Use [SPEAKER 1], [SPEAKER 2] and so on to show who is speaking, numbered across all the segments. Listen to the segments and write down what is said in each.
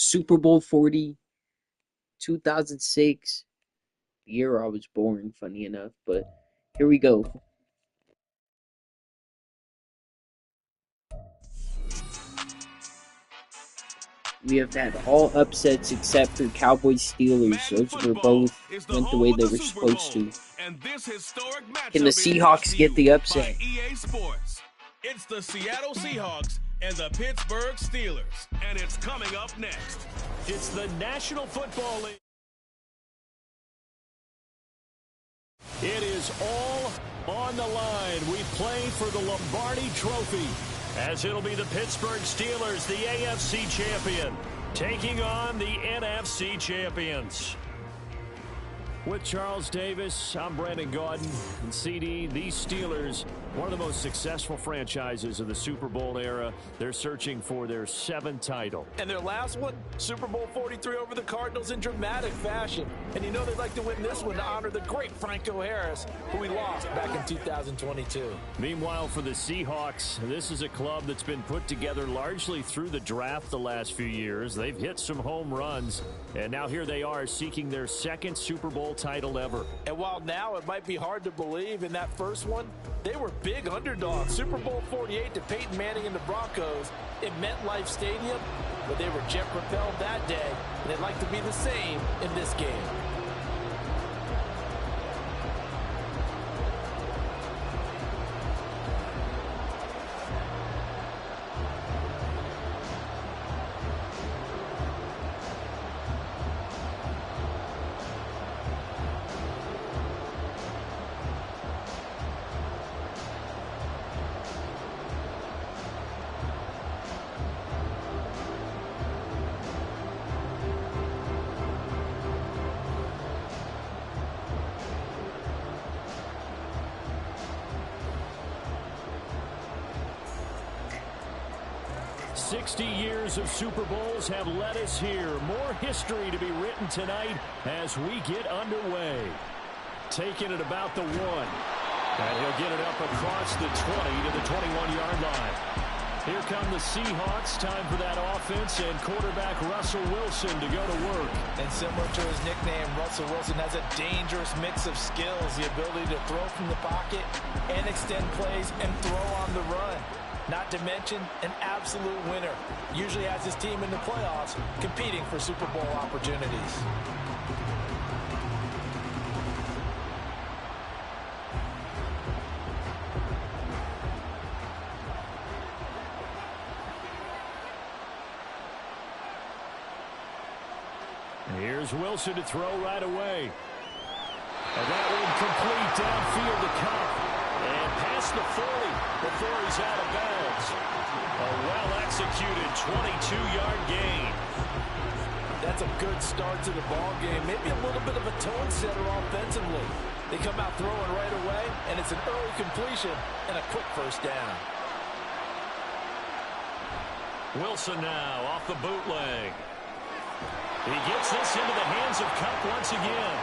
[SPEAKER 1] Super Bowl 40, 2006, the year I was born, funny enough, but here we go. We have had all upsets except for Cowboys Steelers. Those were both went the way they were supposed to.
[SPEAKER 2] And this historic
[SPEAKER 1] Can the
[SPEAKER 2] matchup is brought
[SPEAKER 1] Seahawks
[SPEAKER 2] to
[SPEAKER 1] get
[SPEAKER 2] you
[SPEAKER 1] the
[SPEAKER 2] by
[SPEAKER 1] upset?
[SPEAKER 2] EA Sports. It's the Seattle Seahawks and the Pittsburgh Steelers. And it's coming up next.
[SPEAKER 3] It's the National Football League. It is all on the line. We play for the Lombardi Trophy, as it'll be the Pittsburgh Steelers, the AFC champion, taking on the NFC champions. With Charles Davis, I'm Brandon Gaudin, and CD, these Steelers, one of the most successful franchises of the Super Bowl era. They're searching for their 7th title.
[SPEAKER 4] And their last one, Super Bowl 43 over the Cardinals in dramatic fashion. And you know they'd like to win this one to honor the great Franco Harris, who we lost back in 2022.
[SPEAKER 3] Meanwhile, for the Seahawks, this is a club that's been put together largely through the draft the last few years. They've hit some home runs, and now here they are seeking their 2nd Super Bowl title ever.
[SPEAKER 4] And while now it might be hard to believe, in that first one, they were big underdogs. Super Bowl 48 to Peyton Manning and the Broncos in MetLife Stadium, but they were jet propelled that day, and they'd like to be the same in this game.
[SPEAKER 3] Years of Super Bowls have led us here. More history to be written tonight as we get underway. Taking it about the 1. And he'll get it up across the 20 to the 21-yard line. Here come the Seahawks. Time for that offense and quarterback Russell Wilson to go to work.
[SPEAKER 4] And similar to his nickname, Russell Wilson has a dangerous mix of skills, the ability to throw from the pocket and extend plays and throw on the run. Not to mention an absolute winner. Usually has his team in the playoffs competing for Super Bowl opportunities.
[SPEAKER 3] Here's Wilson to throw right away. And that one complete downfield to Cup. And past the 40 before he's out of bounds. A well-executed 22-yard gain.
[SPEAKER 4] That's a good start to the ball game. Maybe a little bit of a tone setter offensively. They come out throwing right away, and it's an early completion and a quick first down.
[SPEAKER 3] Wilson now off the bootleg. He gets this into the hands of Cup once again.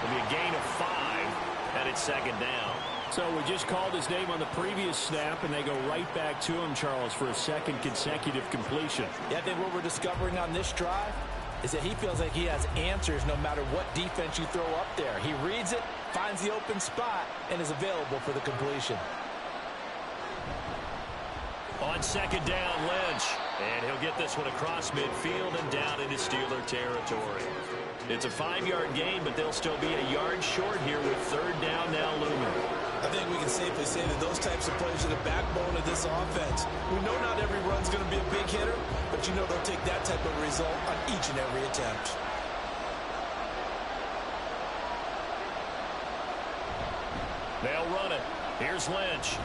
[SPEAKER 3] It'll be a gain of 5, and it's 2nd down. So we just called his name on the previous snap, and they go right back to him, Charles, for a 2nd consecutive completion.
[SPEAKER 4] Yeah, I think what we're discovering on this drive is that he feels like he has answers no matter what defense you throw up there. He reads it, finds the open spot, and is available for the completion.
[SPEAKER 3] On 2nd down, Lynch. And he'll get this one across midfield and down into Steeler territory. It's a 5-yard gain, but they'll still be a yard short here with 3rd down now looming.
[SPEAKER 4] I think we can safely say that those types of plays are the backbone of this offense. We know not every run's going to be a big hitter, but you know they'll take that type of result on each and every attempt.
[SPEAKER 3] They'll run it. Here's Lynch.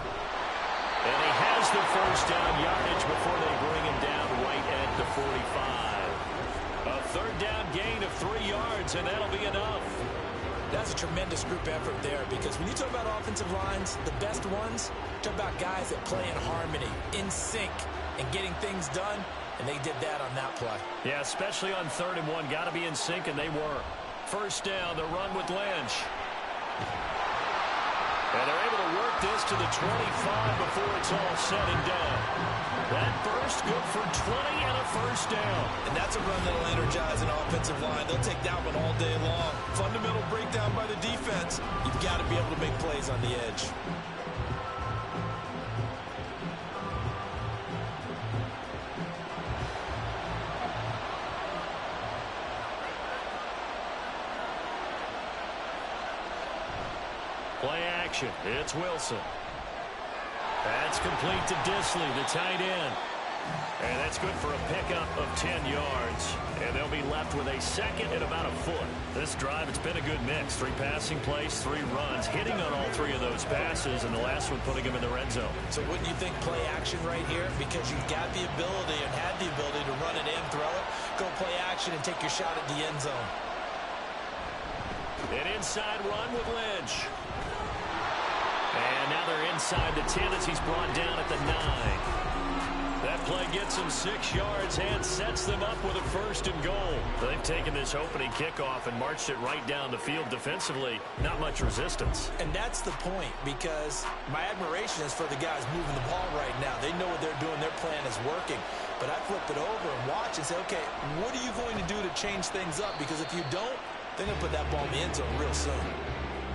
[SPEAKER 3] And he has the 1st down yardage before they bring him down right at the 45. A 3rd down gain of 3 yards, and that'll be enough.
[SPEAKER 4] That's a tremendous group effort there, because when you talk about offensive lines, the best ones, talk about guys that play in harmony, in sync, and getting things done, and they did that on that play.
[SPEAKER 3] Yeah, especially on 3rd and 1. Got to be in sync, and they were. 1st down, the run with Lynch. And they're able to work this to the 25 before it's all said and done. That burst good for 20 and a first down.
[SPEAKER 4] And that's a run that'll energize an offensive line. They'll take that one all day long. Fundamental breakdown by the defense. You've got to be able to make plays on the edge.
[SPEAKER 3] Play action. It's Wilson. That's complete to Disley, the tight end. And that's good for a pickup of 10 yards. And they'll be left with a second and about a foot. This drive, it's been a good mix. 3 passing plays, 3 runs, hitting on all 3 of those passes, and the last one putting them in the red zone.
[SPEAKER 4] So wouldn't you think play action right here? Because you've got the ability and had the ability to run it in, throw it, go play action, and take your shot at the end zone.
[SPEAKER 3] An inside run with Lynch. And now they're inside the 10 as he's brought down at the 9. That play gets him 6 yards and sets them up with a first and goal. They've taken this opening kickoff and marched it right down the field defensively. Not much resistance.
[SPEAKER 4] And that's the point, because my admiration is for the guys moving the ball right now. They know what they're doing. Their plan is working. But I flip it over and watch and say, okay, what are you going to do to change things up? Because if you don't, they're going to put that ball in the end zone real soon.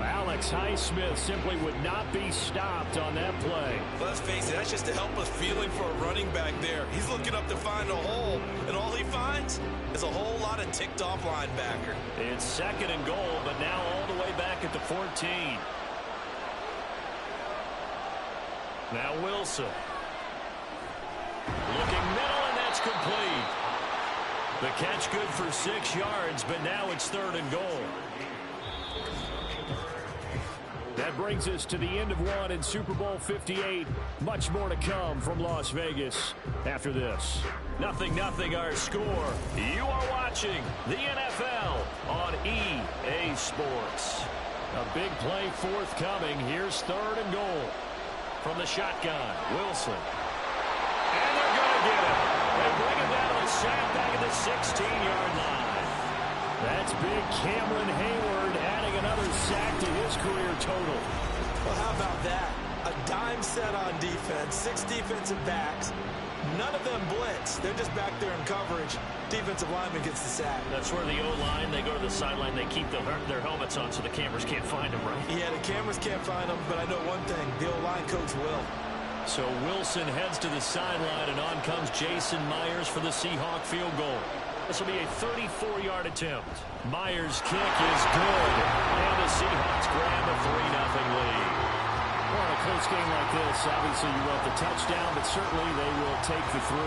[SPEAKER 3] Alex Highsmith simply would not be stopped on that play.
[SPEAKER 4] Let's face it, that's just a helpless feeling for a running back there. He's looking up to find a hole, and all he finds is a whole lot of ticked-off linebacker.
[SPEAKER 3] It's second and goal, but now all the way back at the 14. Now Wilson. Looking middle, and that's complete. The catch good for 6 yards, but now it's third and goal. That brings us to the end of one in Super Bowl 58. Much more to come from Las Vegas after this. 0-0 our score. You are watching the NFL on EA Sports. A big play forthcoming. Here's third and goal from the shotgun. Wilson. And they're going to get it. They bring him down and sack back at the 16-yard line. That's big Cameron Hayward adding another sack to his career total.
[SPEAKER 4] Well, how about that? A dime set on defense, 6 defensive backs. None of them blitz. They're just back there in coverage. Defensive lineman gets the sack.
[SPEAKER 3] That's where the O-line, they go to the sideline, they keep their helmets on so the cameras can't find them, right?
[SPEAKER 4] Yeah, the cameras can't find them, but I know one thing. The O-line coach will.
[SPEAKER 3] So Wilson heads to the sideline, and on comes Jason Myers for the Seahawk field goal. This will be a 34-yard attempt. Myers' kick is good, and the Seahawks grab a 3-0 lead. Well, in a close game like this, obviously you want the touchdown, but certainly they will take the 3.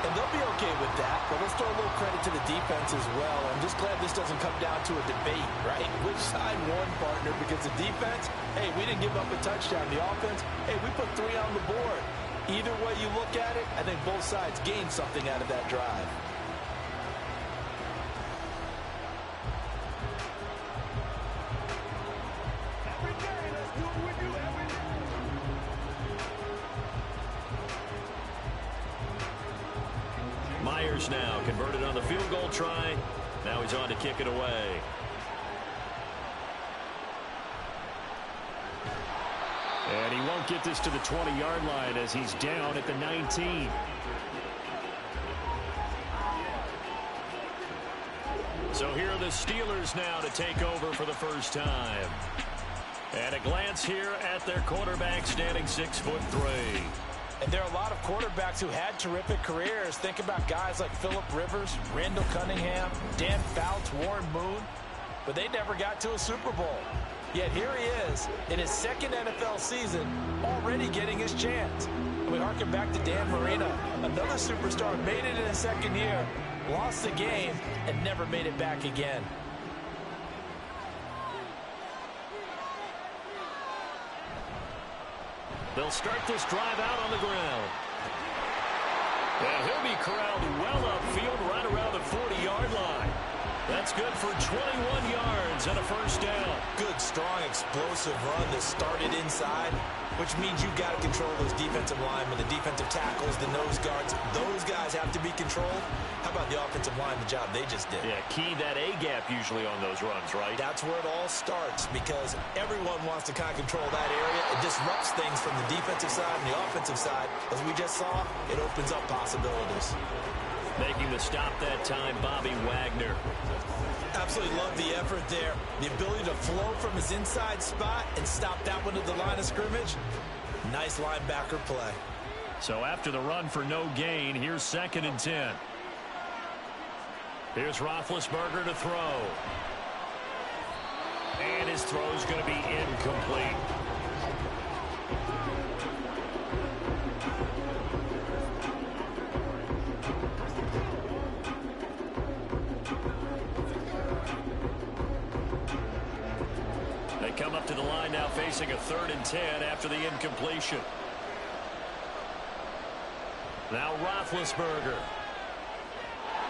[SPEAKER 4] And they'll be okay with that, but let's throw a little credit to the defense as well. I'm just glad this doesn't come down to a debate, right? Which side won, partner? Because the defense, hey, we didn't give up a touchdown. The offense, hey, we put 3 on the board. Either way you look at it, I think both sides gained something out of that drive.
[SPEAKER 3] Myers now converted on the field goal try. Now he's on to kick it away. And he won't get this to the 20-yard line as he's down at the 19. So here are the Steelers now to take over for the first time. And a glance here at their quarterback standing 6'3".
[SPEAKER 4] And there are a lot of quarterbacks who had terrific careers. Think about guys like Phillip Rivers, Randall Cunningham, Dan Fouts, Warren Moon. But they never got to a Super Bowl. Yet here he is in his second NFL season, already getting his chance. And we harken back to Dan Marino, another superstar, made it in his second year, lost the game, and never made it back again.
[SPEAKER 3] They'll start this drive out on the ground. And he'll be corralled well upfield right around the 40-yard line. That's good for 21 yards and a first down.
[SPEAKER 4] Good strong, explosive run that started inside, which means you've got to control those defensive linemen, the defensive tackles, the nose guards. Those guys have to be controlled. How about the offensive line, the job they just did?
[SPEAKER 3] Yeah, key that A-gap usually on those runs, right?
[SPEAKER 4] That's where it all starts, because everyone wants to kind of control that area. It disrupts things from the defensive side and the offensive side. As we just saw, it opens up possibilities.
[SPEAKER 3] Making the stop that time, Bobby Wagner.
[SPEAKER 4] Absolutely love the effort there. The ability to flow from his inside spot and stop that one at the line of scrimmage. Nice linebacker play.
[SPEAKER 3] So after the run for no gain, here's 2nd and 10. Here's Roethlisberger to throw. And his throw's going to be incomplete. They come up to the line now facing a 3rd and 10 after the incompletion. Now Roethlisberger.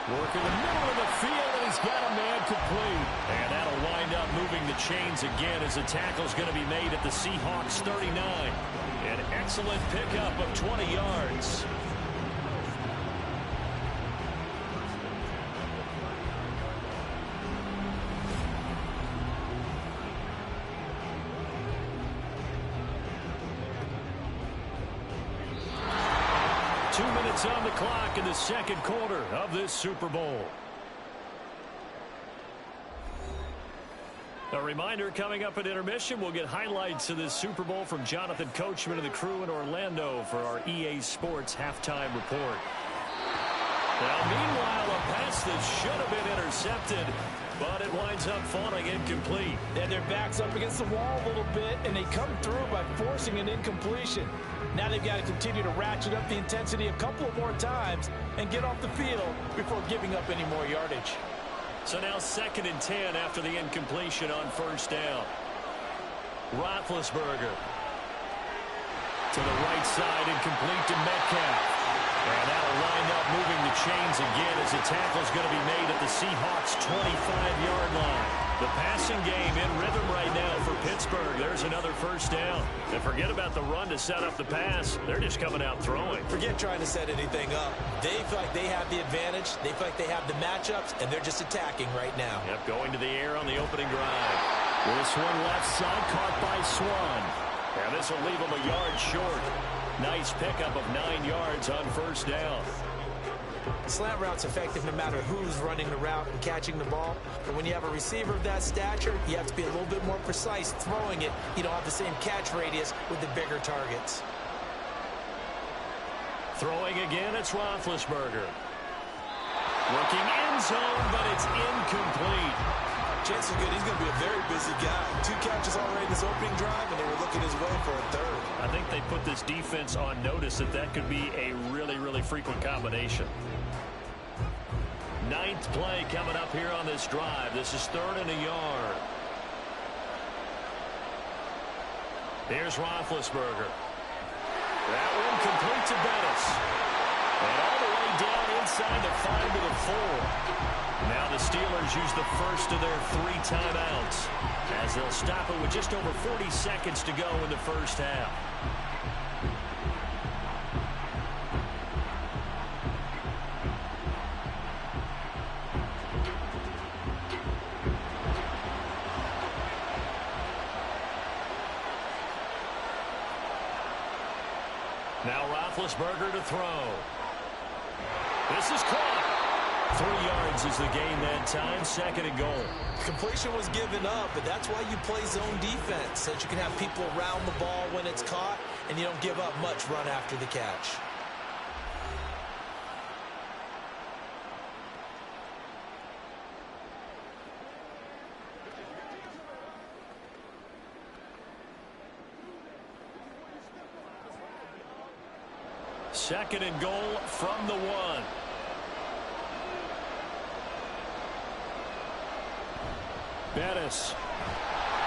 [SPEAKER 3] Working the middle of the field, and he's got a man complete. And that'll wind up moving the chains again as the tackle's going to be made at the Seahawks 39. An excellent pickup of 20 yards. On the clock in the 2nd quarter of this Super Bowl. A reminder, coming up at intermission, we'll get highlights of this Super Bowl from Jonathan Coachman and the crew in Orlando for our EA Sports halftime report. Now, meanwhile, a pass that should have been intercepted, but it winds up falling incomplete.
[SPEAKER 4] And their back's up against the wall a little bit, and they come through by forcing an incompletion. Now they've got to continue to ratchet up the intensity a couple of more times and get off the field before giving up any more yardage.
[SPEAKER 3] So now 2nd and 10 after the incompletion on 1st down. Roethlisberger to the right side, incomplete to Metcalf. And that'll wind up moving the chains again as the tackle's going to be made at the Seahawks' 25-yard line. The passing game in rhythm right now for Pittsburgh. There's another 1st down. And forget about the run to set up the pass. They're just coming out throwing.
[SPEAKER 4] Forget trying to set anything up. They feel like they have the advantage. They feel like they have the matchups, and they're just attacking right now.
[SPEAKER 3] Yep, going to the air on the opening drive. This one left side caught by Swan. And this will leave him a yard short. Nice pickup of 9 yards on 1st down.
[SPEAKER 4] Slant route's effective no matter who's running the route and catching the ball. But when you have a receiver of that stature, you have to be a little bit more precise throwing it. You don't have the same catch radius with the bigger targets.
[SPEAKER 3] Throwing again, it's Roethlisberger. Looking end zone, but it's incomplete.
[SPEAKER 4] Chance is good. He's going to be a very busy guy. 2 catches already in his opening drive, and they were looking his way for a 3rd.
[SPEAKER 3] I think they put this defense on notice that could be a really, really frequent combination. 9th play coming up here on this drive. This is 3rd and a yard. Here's Roethlisberger. That one complete to Bettis. And all the way down inside the 5 to the 4. Now the Steelers use the first of their 3 timeouts as they'll stop it with just over 40 seconds to go in the 1st half. Now Roethlisberger to throw. This is caught. 3 yards is the gain that time. 2nd and goal.
[SPEAKER 4] Completion was given up, but that's why you play zone defense, so that you can have people around the ball when it's caught, and you don't give up much run after the catch.
[SPEAKER 3] Second and goal from the 1. Bettis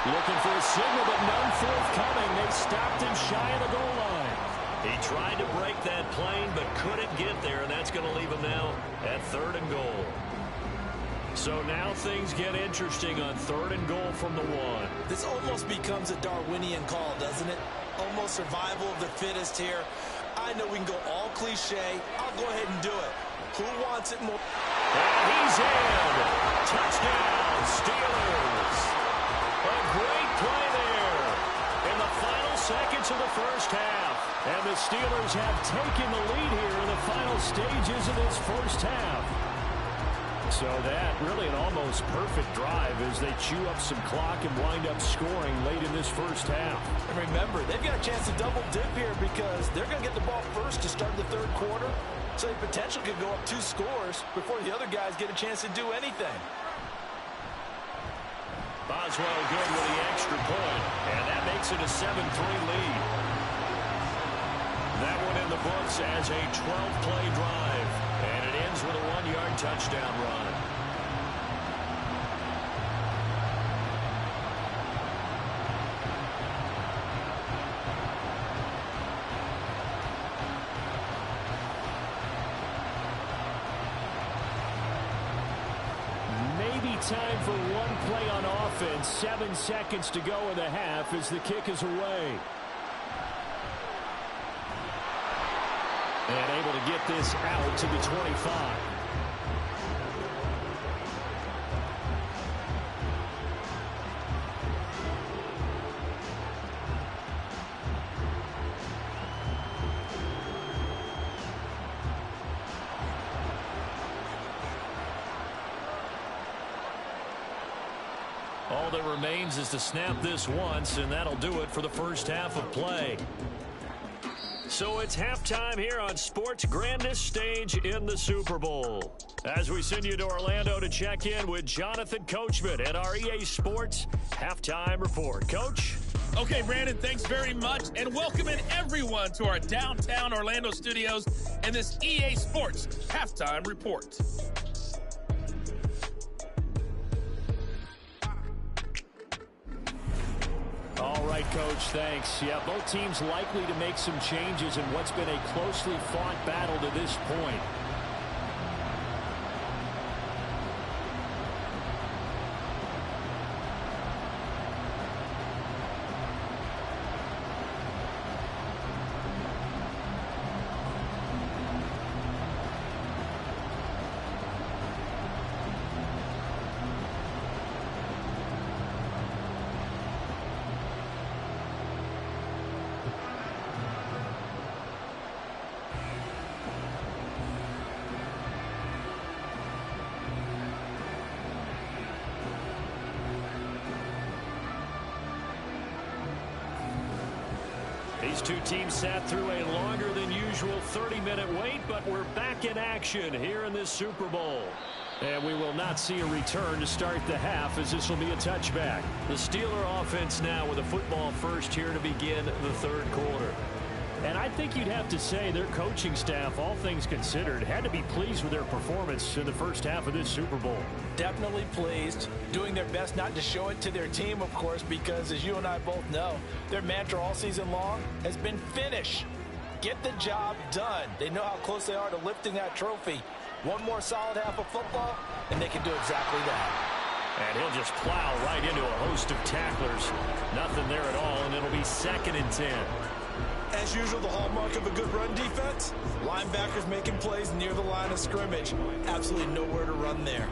[SPEAKER 3] looking for a signal, but none forthcoming. They stopped him shy of the goal line. He tried to break that plane, but couldn't get there, and that's going to leave him now at 3rd and goal. So now things get interesting on 3rd and goal from the 1.
[SPEAKER 4] This almost becomes a Darwinian call, doesn't it? Almost survival of the fittest here. I know we can go all cliche. I'll go ahead and do it. Who wants it more?
[SPEAKER 3] And he's in. Touchdown, Steelers. A great play there in the final seconds of the first half. And the Steelers have taken the lead here in the final stages of this first half. So that really an almost perfect drive as they chew up some clock and wind up scoring late in this first half.
[SPEAKER 4] And remember, they've got a chance to double dip here because they're going to get the ball first to start the 3rd quarter. So they potentially could go up 2 scores before the other guys get a chance to do anything.
[SPEAKER 3] Boswell good with the extra point, and that makes it a 7-3 lead. That one in the books as a 12-play drive, and it ends with a 1-yard touchdown run. Time for one play on offense. 7 seconds to go in the half as the kick is away. And able to get this out to the 25. All that remains is to snap this once, and that'll do it for the first half of play. So it's halftime here on sports' grandest stage in the Super Bowl. As we send you to Orlando to check in with Jonathan Coachman at our EA Sports Halftime Report. Coach?
[SPEAKER 2] Okay, Brandon, thanks very much, and welcoming everyone to our downtown Orlando studios and this EA Sports Halftime Report.
[SPEAKER 3] All right, Coach, thanks. Yeah, both teams likely to make some changes in what's been a closely fought battle to this point. These two teams sat through a longer than usual 30-minute wait, but we're back in action here in this Super Bowl. And we will not see a return to start the half as this will be a touchback. The Steeler offense now with a football first here to begin the 3rd quarter. And I think you'd have to say their coaching staff, all things considered, had to be pleased with their performance in the first half of this Super Bowl.
[SPEAKER 4] Definitely pleased, doing their best not to show it to their team, of course, because as you and I both know, their mantra all season long has been finish. Get the job done. They know how close they are to lifting that trophy. One more solid half of football, and they can do exactly that.
[SPEAKER 3] And he'll just plow right into a host of tacklers. Nothing there at all, and it'll be 2nd and 10.
[SPEAKER 4] As usual, the hallmark of a good run defense, linebackers making plays near the line of scrimmage. Absolutely nowhere to run there.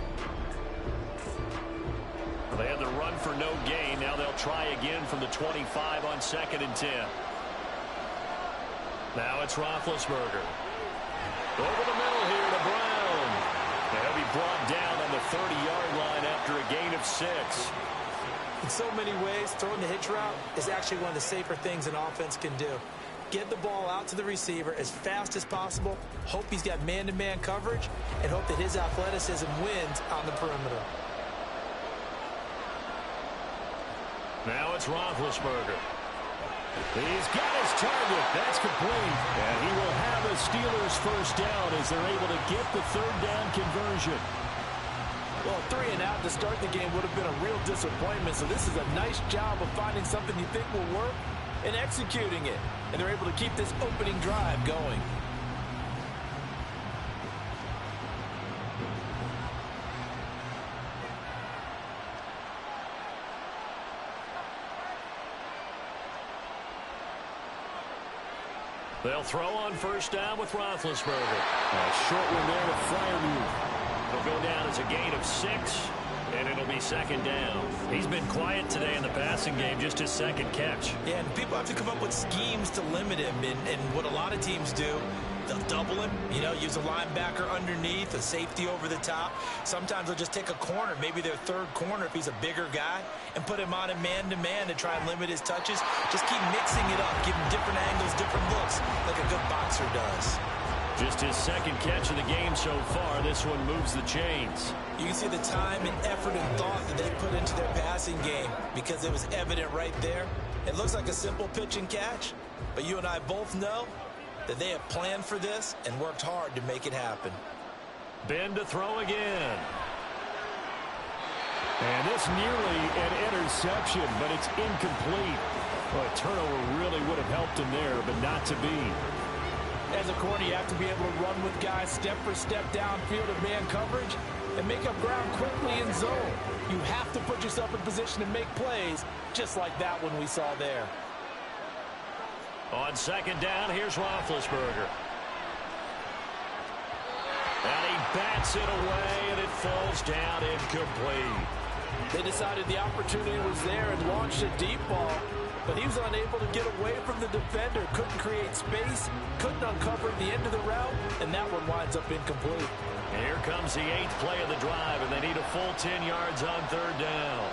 [SPEAKER 3] Well, they had the run for no gain. Now they'll try again from the 25 on 2nd and 10. Now it's Roethlisberger. Over the middle here to Brown. They'll be brought down on the 30-yard line after a gain of 6.
[SPEAKER 4] In so many ways, throwing the hitch route is actually one of the safer things an offense can do. Get the ball out to the receiver as fast as possible, hope he's got man-to-man coverage, and hope that his athleticism wins on the perimeter.
[SPEAKER 3] Now it's Roethlisberger. He's got his target. That's complete. And he will have a Steelers first down as they're able to get the 3rd down conversion.
[SPEAKER 4] Well, 3 and out to start the game would have been a real disappointment, so this is a nice job of finding something you think will work and executing it. And they're able to keep this opening drive going.
[SPEAKER 3] They'll throw on first down with Roethlisberger.
[SPEAKER 2] A short one there to Freiermuth.
[SPEAKER 3] It'll go down as a gain of 6, and it'll be second down. He's been quiet today in the passing game, just his second catch.
[SPEAKER 4] Yeah, and people have to come up with schemes to limit him, and what a lot of teams do, they'll double him, use a linebacker underneath, a safety over the top. Sometimes they'll just take a corner, maybe their third corner if he's a bigger guy, and put him on a man-to-man to try and limit his touches. Just keep mixing it up, give him different angles, different looks, like a good boxer does.
[SPEAKER 3] Just his second catch of the game so far. This one moves the chains.
[SPEAKER 4] You can see the time and effort and thought that they put into their passing game because it was evident right there. It looks like a simple pitch and catch, but you and I both know that they have planned for this and worked hard to make it happen.
[SPEAKER 3] Ben to throw again.
[SPEAKER 2] And this nearly an interception, but it's incomplete. Well, a turnover really would have helped him there, but not to be.
[SPEAKER 4] As a corner, you have to be able to run with guys step for step downfield in man coverage and make up ground quickly in zone. You have to put yourself in position to make plays, just like that one we saw there.
[SPEAKER 3] On second down, here's Roethlisberger. And he bats it away, and it falls down incomplete.
[SPEAKER 4] They decided the opportunity was there and launched a deep ball, but he was unable to get away from the defender, couldn't create space, couldn't uncover the end of the route, and that one winds up incomplete.
[SPEAKER 3] And here comes the 8th play of the drive, and they need a full 10 yards on third down.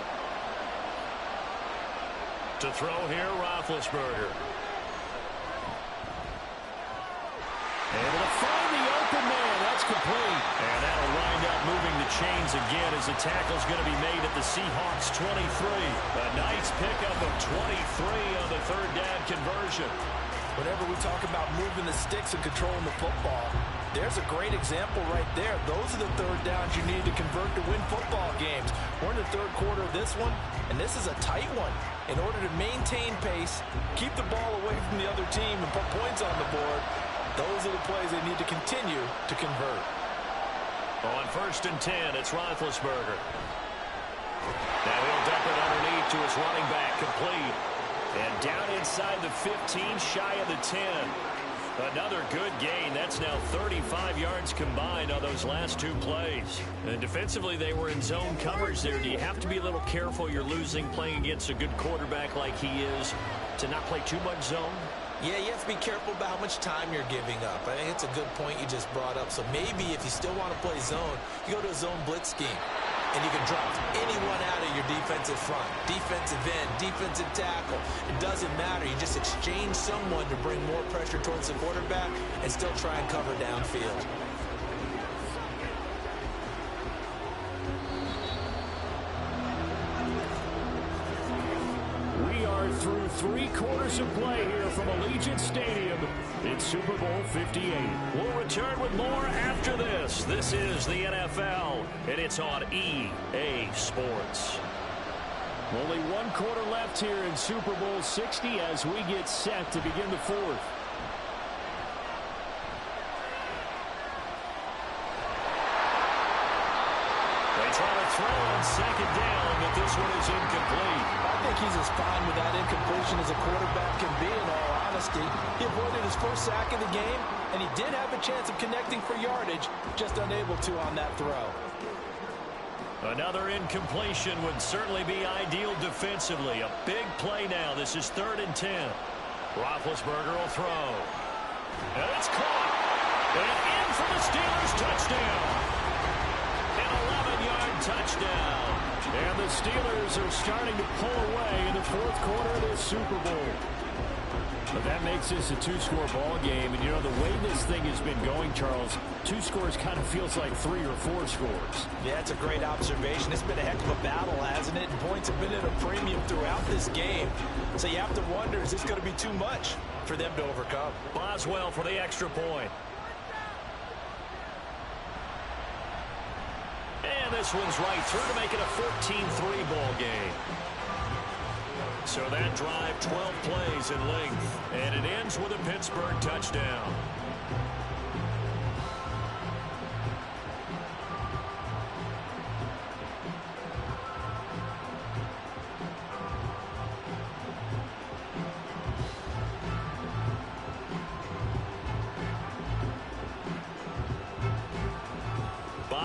[SPEAKER 3] To throw here, Roethlisberger.
[SPEAKER 2] Able to find the open man. That's complete.
[SPEAKER 3] And that'll wind up moving the chains again as the tackle's going to be made at the Seahawks 23. A nice pickup of 23 on the third down conversion.
[SPEAKER 4] Whenever we talk about moving the sticks and controlling the football, there's a great example right there. Those are the third downs you need to convert to win football games. We're in the third quarter of this one, and this is a tight one. In order to maintain pace, keep the ball away from the other team, and put points on the board, those are the plays they need to continue to convert.
[SPEAKER 3] On first and 10, it's Roethlisberger. Now he'll dump it underneath to his running back, complete. And down inside the 15, shy of the 10. Another good gain. That's now 35 yards combined on those last 2 plays. And defensively, they were in zone coverage there. Do you have to be a little careful you're losing playing against a good quarterback like he is to not play too much zone?
[SPEAKER 4] Yeah, you have to be careful about how much time you're giving up. I think it's a good point you just brought up. So maybe if you still want to play zone, you go to a zone blitz scheme. And you can drop anyone out of your defensive front. Defensive end, defensive tackle. It doesn't matter. You just exchange someone to bring more pressure towards the quarterback and still try and cover downfield.
[SPEAKER 2] We are through 3 quarters of play here from Allegiant Stadium. It's Super Bowl 58.
[SPEAKER 3] We'll return with more after this. This is the NFL, and it's on EA Sports.
[SPEAKER 2] Only 1 quarter left here in Super Bowl 60 as we get set to begin the 4th.
[SPEAKER 3] They try to throw on second down, but this one is incomplete.
[SPEAKER 4] I think he's as fine with that incompletion as a quarterback can be, in all honesty. He avoided his first sack of the game, and he did have a chance of connecting for yardage, just unable to on that throw.
[SPEAKER 3] Another incompletion would certainly be ideal defensively. A big play now. This is 3rd and 10. Roethlisberger will throw. And it's caught. And in for the Steelers touchdown. An 11-yard touchdown.
[SPEAKER 2] And the Steelers are starting to pull away in the 4th quarter of this Super Bowl. But that makes this a 2-score ball game. And, you know, the way this thing has been going, Charles, 2 scores kind of feels like 3 or 4 scores.
[SPEAKER 4] Yeah, that's a great observation. It's been a heck of a battle, hasn't it? And points have been at a premium throughout this game. So you have to wonder, is this going to be too much for them to overcome?
[SPEAKER 3] Boswell for the extra point. And this one's right through to make it a 14-3 ball game. So that drive, 12 plays in length, and it ends with a Pittsburgh touchdown.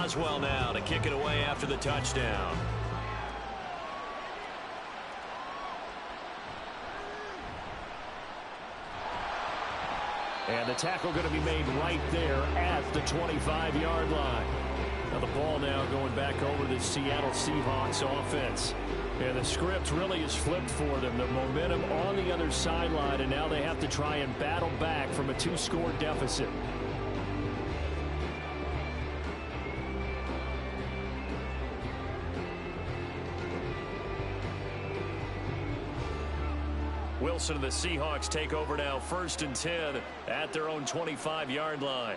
[SPEAKER 3] Boswell now to kick it away after the touchdown. And the tackle going to be made right there at the 25-yard line. Now the ball now going back over to the Seattle Seahawks offense. And the script really is flipped for them. The momentum on the other sideline, and now they have to try and battle back from a 2-score deficit. Wilson and the Seahawks take over now, 1st and 10 at their own 25-yard line.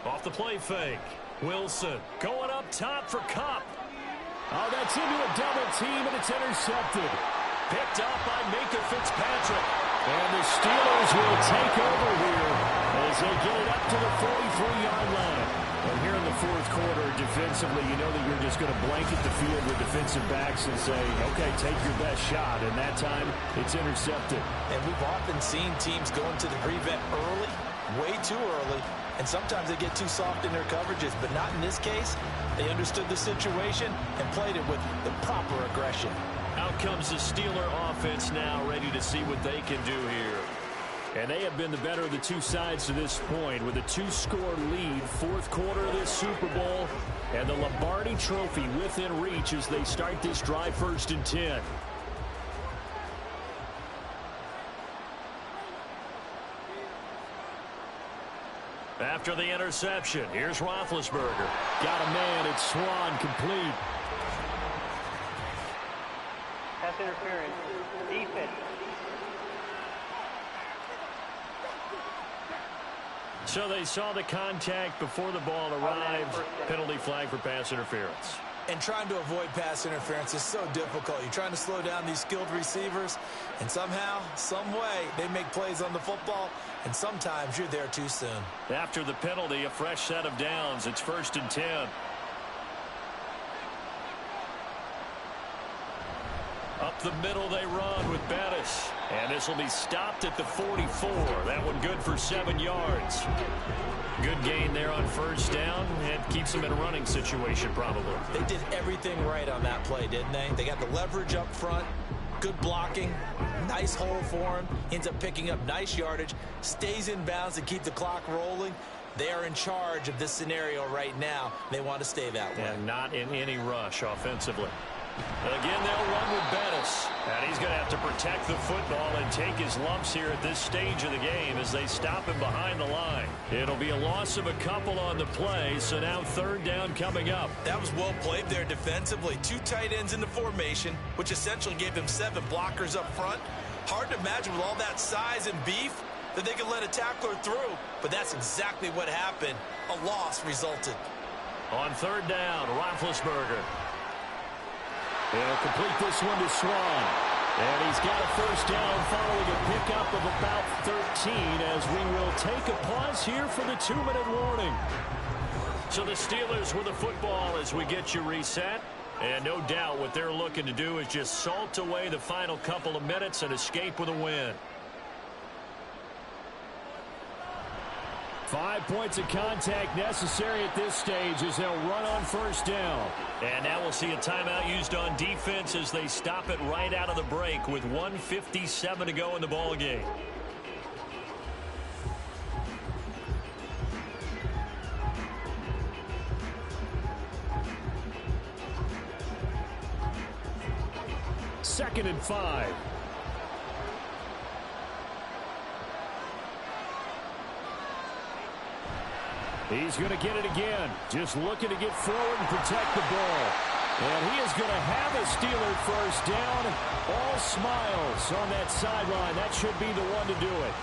[SPEAKER 3] Off the play fake. Wilson going up top for Kupp. Oh, that's into a double team, and it's intercepted. Picked up by Minka Fitzpatrick. And the Steelers will take over here as they get it up to the 43-yard line. And here in the 4th quarter, defensively, you know that you're just going to blanket the field with defensive backs and say, okay, take your best shot. And that time, it's intercepted.
[SPEAKER 4] And we've often seen teams go into the prevent early, way too early, and sometimes they get too soft in their coverages. But not in this case. They understood the situation and played it with the proper aggression.
[SPEAKER 3] Out comes the Steeler offense now, ready to see what they can do here. And they have been the better of the two sides to this point with a 2-score lead, 4th quarter of this Super Bowl, and the Lombardi Trophy within reach as they start this drive, 1st and 10. After the interception, here's Roethlisberger. Got a man, it's Swan, complete.
[SPEAKER 5] Pass interference. Defense.
[SPEAKER 3] So they saw the contact before the ball arrived. Penalty flag for pass interference.
[SPEAKER 4] And trying to avoid pass interference is so difficult. You're trying to slow down these skilled receivers, and somehow, some way, they make plays on the football, and sometimes you're there too soon.
[SPEAKER 3] After the penalty, a fresh set of downs. It's 1st and 10. Up the middle they run with Bettis. And this will be stopped at the 44. That one good for 7 yards. Good gain there on 1st down. And keeps them in a running situation probably.
[SPEAKER 4] They did everything right on that play, didn't they? They got the leverage up front. Good blocking. Nice hole for him. Ends up picking up nice yardage. Stays in bounds to keep the clock rolling. They are in charge of this scenario right now. They want to stay that way.
[SPEAKER 3] And not in any rush offensively. And again, they'll run with Bettis. And he's going to have to protect the football and take his lumps here at this stage of the game as they stop him behind the line. It'll be a loss of a couple on the play, so now 3rd down coming up.
[SPEAKER 4] That was well played there defensively. 2 tight ends in the formation, which essentially gave him 7 blockers up front. Hard to imagine with all that size and beef that they could let a tackler through, but that's exactly what happened. A loss resulted.
[SPEAKER 3] On 3rd down, Roethlisberger. He'll complete this one to Swan. And he's got a 1st down following a pickup of about 13 as we will take a pause here for the 2-minute warning. So the Steelers with the football as we get you reset. And no doubt what they're looking to do is just salt away the final couple of minutes and escape with a win. 5 points of contact necessary at this stage as they'll run on 1st down. And now we'll see a timeout used on defense as they stop it right out of the break with 1:57 to go in the ball game. Second and 5. He's going to get it again. Just looking to get forward and protect the ball. And he is going to have a Steeler 1st down. All smiles on that sideline. That should be the one to do it.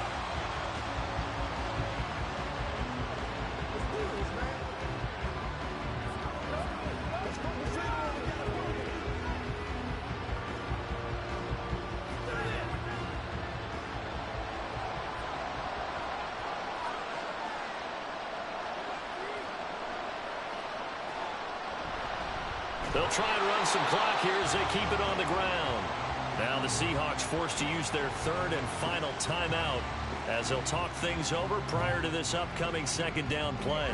[SPEAKER 3] They'll try and run some clock here as they keep it on the ground. Now the Seahawks forced to use their 3rd and final timeout as they'll talk things over prior to this upcoming 2nd down play.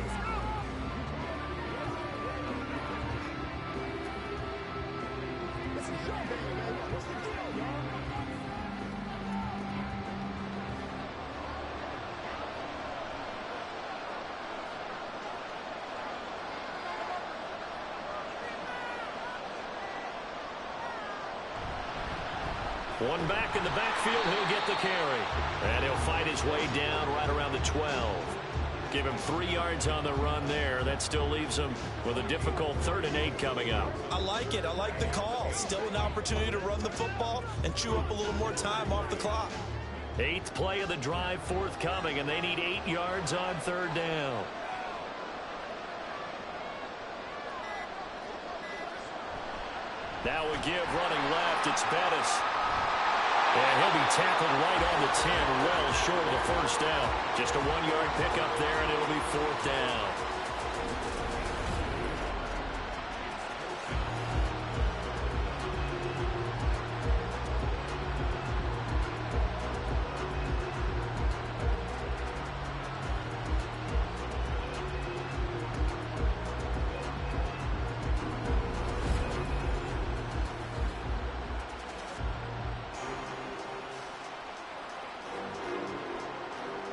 [SPEAKER 3] One back in the backfield, he'll get the carry. And he'll fight his way down right around the 12. Give him 3 yards on the run there. That still leaves him with a difficult 3rd and 8 coming up.
[SPEAKER 4] I like it. I like the call. Still an opportunity to run the football and chew up a little more time off the clock.
[SPEAKER 3] 8th play of the drive forthcoming, and they need 8 yards on 3rd down. Now we give running left. It's Bettis. And he'll be tackled right on the 10, well short of the 1st down. Just a 1-yard pickup there, and it'll be 4th down.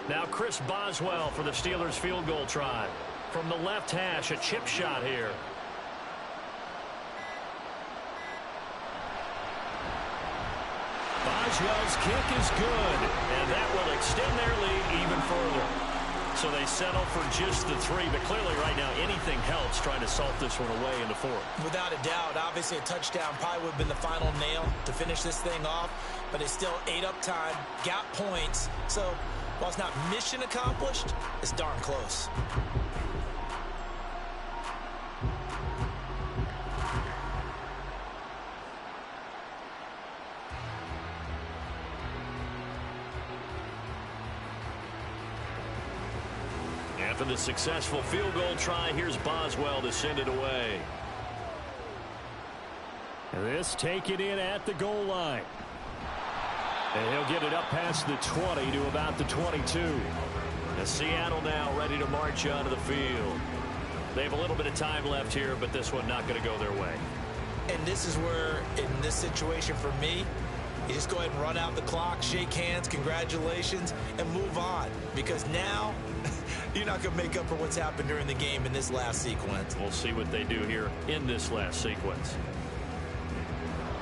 [SPEAKER 3] Now Chris Boswell for the Steelers field goal try. From the left hash, a chip shot here. Boswell's kick is good, and that will extend their lead even further. So they settle for just the 3, but clearly right now anything helps trying to salt this one away in the 4th.
[SPEAKER 4] Without a doubt, obviously a touchdown probably would have been the final nail to finish this thing off, but it's still ate up time, got points, so while it's not mission accomplished, it's darn close.
[SPEAKER 3] After the successful field goal try, here's Boswell to send it away.
[SPEAKER 2] This taken in at the goal line. And he'll get it up past the 20 to about the 22.
[SPEAKER 3] And Seattle now ready to march onto the field. They have a little bit of time left here, but this one not going to go their way.
[SPEAKER 4] And this is where, in this situation for me, you just go ahead and run out the clock, shake hands, congratulations, and move on. Because now, you're not going to make up for what's happened during the game in this last sequence.
[SPEAKER 3] We'll see what they do here in this last sequence.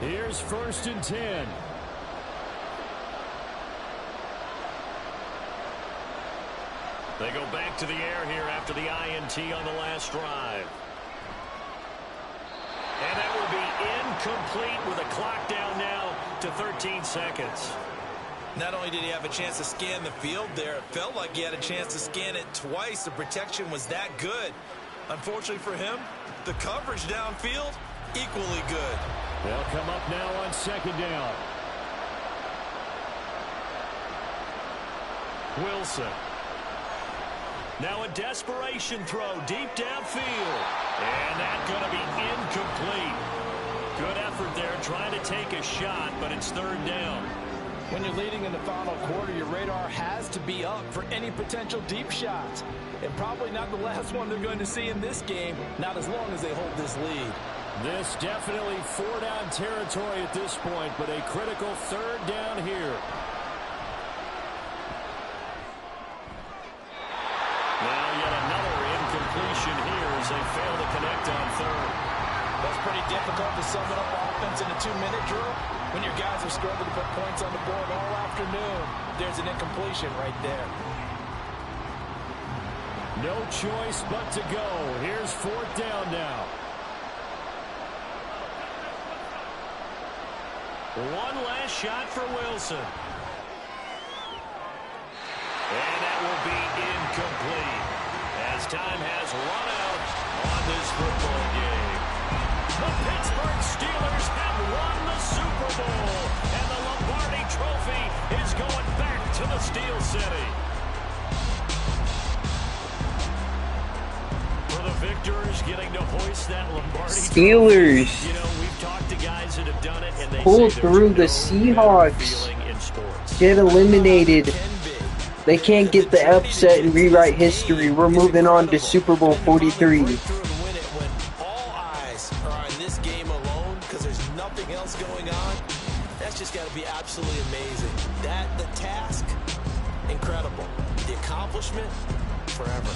[SPEAKER 2] Here's 1st and 10.
[SPEAKER 3] They go back to the air here after the INT on the last drive. And that will be incomplete with a clock down now to 13 seconds.
[SPEAKER 4] Not only did he have a chance to scan the field there, it felt like he had a chance to scan it twice. The protection was that good. Unfortunately for him, the coverage downfield, equally good.
[SPEAKER 2] They'll come up now on 2nd down.
[SPEAKER 3] Wilson. Now a desperation throw deep downfield. And that's going to be incomplete. Good effort there trying to take a shot, but it's 3rd down.
[SPEAKER 4] When you're leading in the final quarter, your radar has to be up for any potential deep shots. And probably not the last one they're going to see in this game, not as long as they hold this lead.
[SPEAKER 2] This definitely 4-down territory at this point, but a critical 3rd down here.
[SPEAKER 3] Now yet another incompletion here as they fail to connect on 3rd.
[SPEAKER 4] That's pretty difficult to sum it up offense in a 2-minute drill. When your guys are struggling to put points on the board all afternoon, there's an incompletion right there.
[SPEAKER 2] No choice but to go. Here's 4th down now.
[SPEAKER 3] One last shot for Wilson. And that will be incomplete as time has run out on this football game. The Pittsburgh Steelers have won the Super Bowl, and the Lombardi Trophy is going back to the Steel City. For the victors getting to hoist that Lombardi
[SPEAKER 1] Steelers.
[SPEAKER 3] Trophy. You know, we've talked to guys that have done it, and they
[SPEAKER 1] Pull
[SPEAKER 3] say
[SPEAKER 1] through the
[SPEAKER 3] there's no better
[SPEAKER 1] Seahawks.
[SPEAKER 3] feeling in sports.
[SPEAKER 1] Get eliminated. They can't get the upset and rewrite history. We're moving on to Super Bowl 43.
[SPEAKER 4] All eyes are on this game alone because there's nothing else going on. That's just got to be absolutely amazing. The task, incredible. The accomplishment, forever.